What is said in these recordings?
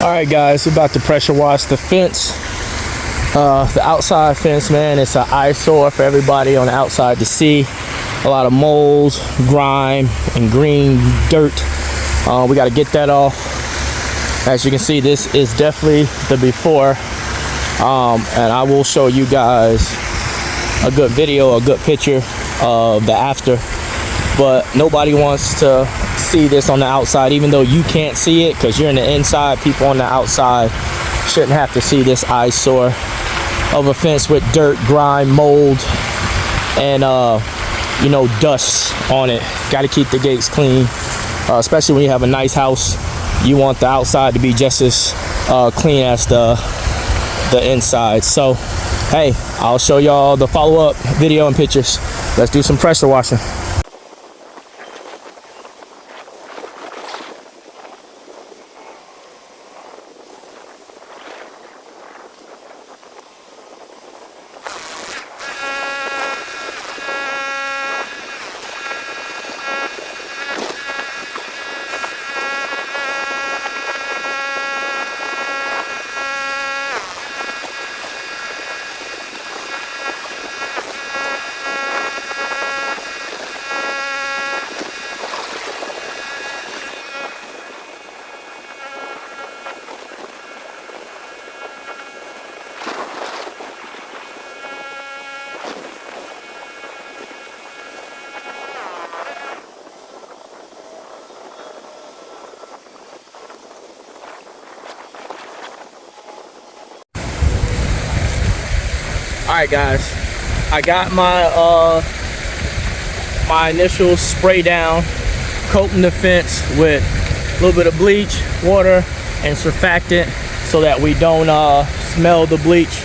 All right, guys, we're about to pressure wash the fence. The outside fence, man, it's an eyesore for everybody on the outside to see. A lot of mold, grime, and green dirt. We got to get that off. As you can see, this is definitely the before, and I will show you guys a good video, a good picture of the after. But nobody wants to see this on the outside, even though you can't see it because you're in the inside. People on the outside shouldn't have to see this eyesore of a fence with dirt, grime, mold, and you know, dust on it. Got to keep the gates clean, especially when you have a nice house. You want the outside to be just as clean as the inside. So hey, I'll show y'all the follow-up video and pictures. Let's do some pressure washing. Alright, guys, I got my my initial spray down, coating the fence with a little bit of bleach, water, and surfactant so that we don't smell the bleach.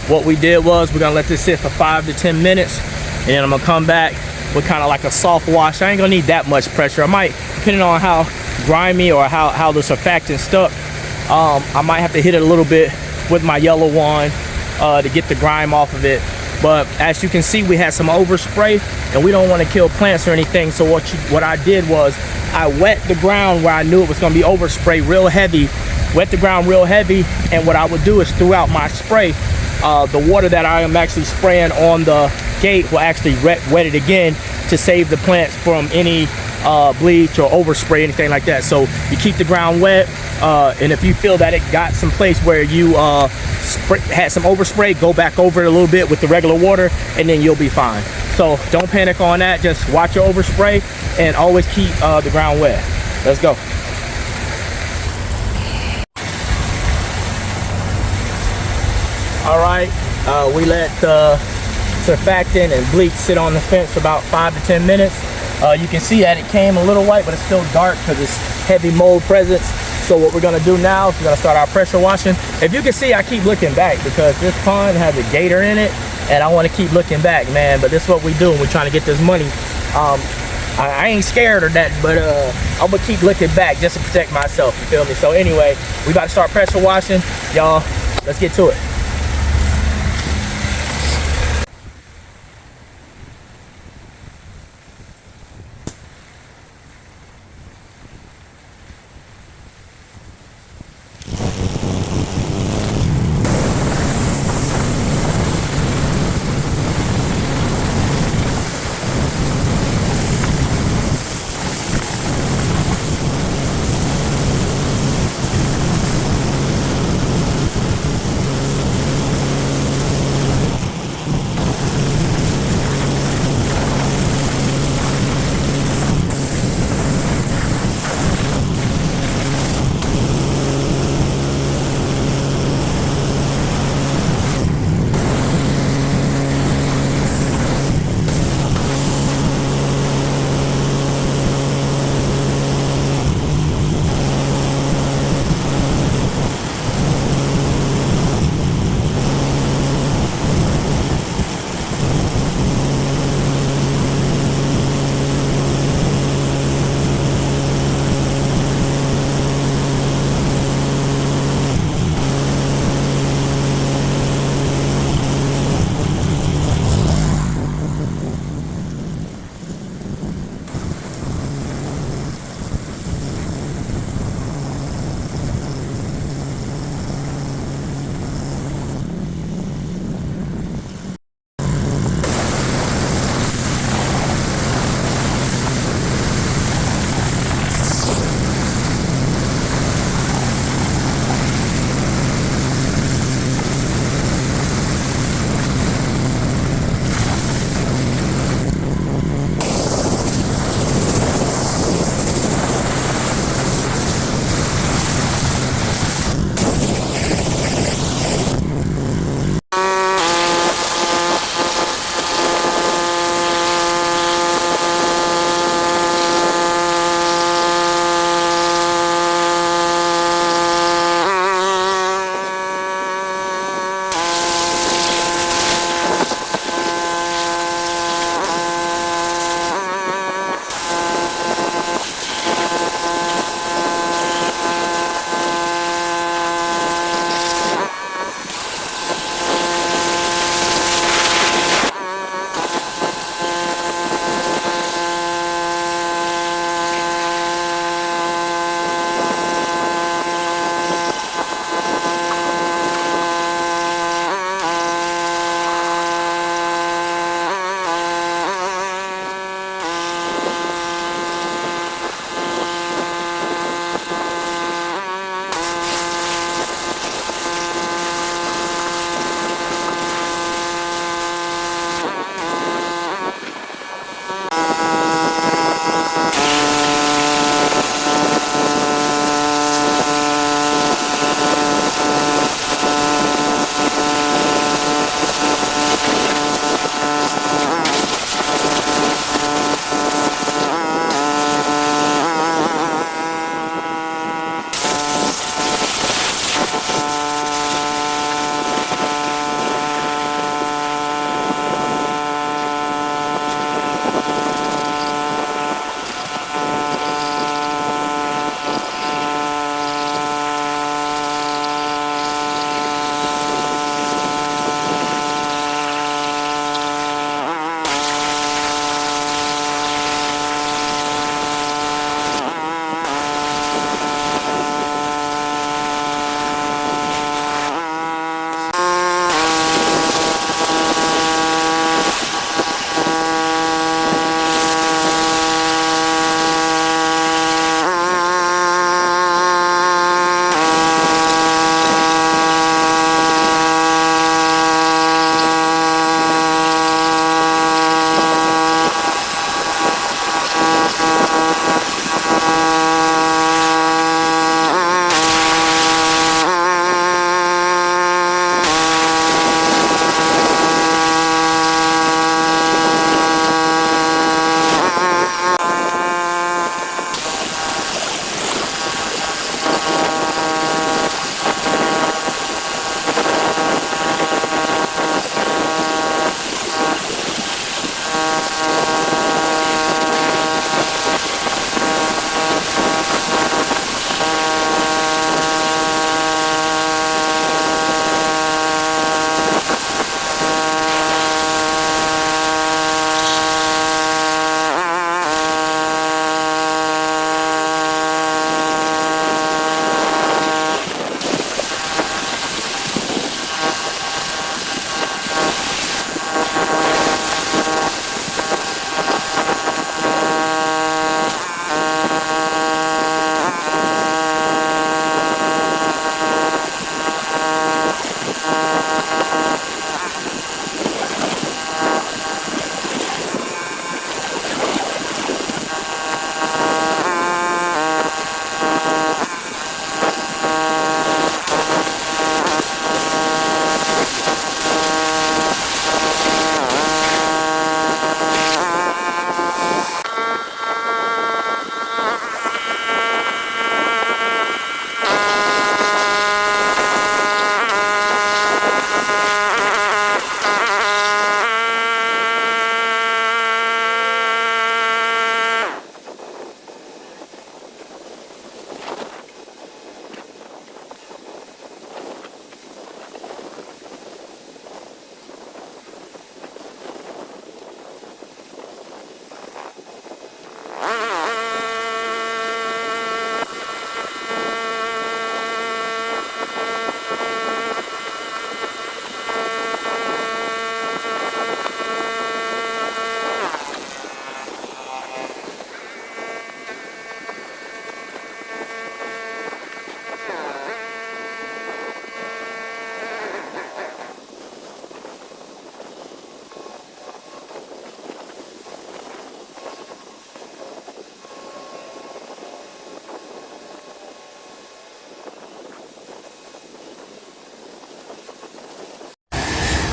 What we did was we're gonna let this sit for 5 to 10 minutes, and then I'm gonna come back with kind of like a soft wash. I ain't gonna need that much pressure. I might, depending on how grimy or how the surfactant stuck, I might have to hit it a little bit with my yellow wand to get the grime off of it. But as you can see, we had some overspray, and we don't want to kill plants or anything. So what I did was I wet the ground where I knew it was going to be overspray real heavy. Wet the ground real heavy, and what I would do is throughout my spray, the water that I am actually spraying on the gate will actually wet it again to save the plants from any bleach or overspray, anything like that. So you keep the ground wet, and if you feel that it got some place where you had some overspray, go back over it a little bit with the regular water, and then you'll be fine. So don't panic on that. Just watch your overspray and always keep the ground wet. Let's go. All right, we let the surfactant and bleach sit on the fence for about 5 to 10 minutes. You can see that it came a little white, but it's still dark because it's heavy mold presence. So what we're gonna do now is we're gonna start our pressure washing. If you can see, I keep looking back because this pond has a gator in it, and I want to keep looking back, man. But this is what we do when we're trying to get this money. I ain't scared of that, but I'm gonna keep looking back just to protect myself. You feel me? So anyway, we about to start pressure washing, y'all. Let's get to it.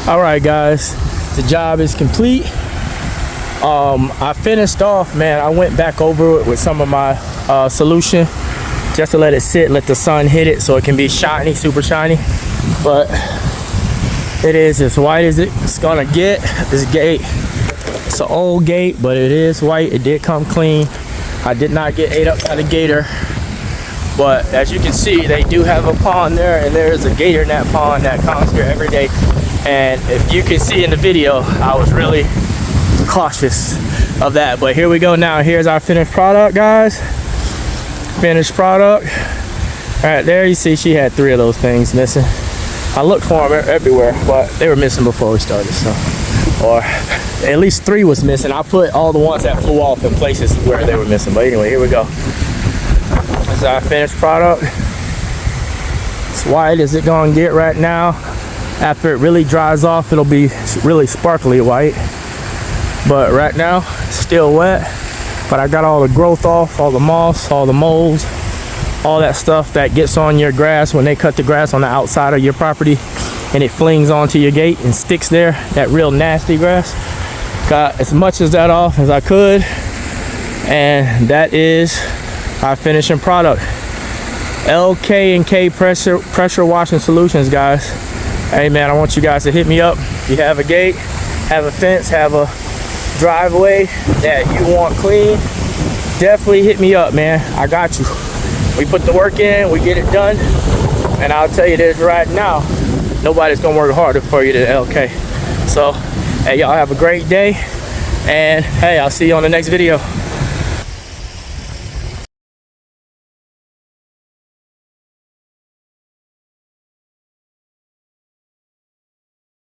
All right, guys, the job is complete. I finished off, man. I went back over it with some of my solution just to let it sit, let the sun hit it so it can be shiny, super shiny. But it is as white as it's gonna get. This gate, it's an old gate, but it is white. It did come clean. I did not get ate up by the gator, but as you can see, they do have a pond there, and there is a gator in that pond that comes here every day. And if you can see in the video, I was really cautious of that. But here we go now. Here's our finished product, guys. Finished product. Right there, you see she had 3 of those things missing. I looked for them everywhere, but they were missing before we started, so. Or at least 3 was missing. I put all the ones that flew off in places where they were missing. But anyway, here we go. This is our finished product. As white as it's gonna get right now. After it really dries off, it'll be really sparkly white. But right now, it's still wet. But I got all the growth off, all the moss, all the molds, all that stuff that gets on your grass when they cut the grass on the outside of your property and it flings onto your gate and sticks there, that real nasty grass. Got as much of that off as I could, and that is our finishing product. LK and K pressure washing solutions, guys. Hey man, I want you guys to hit me up. If you have a gate, have a fence, have a driveway that you want clean, definitely hit me up, man. I got you. We put the work in, we get it done, and I'll tell you this right now, nobody's gonna work harder for you than LK. So hey, y'all have a great day, and hey, I'll see you on the next video.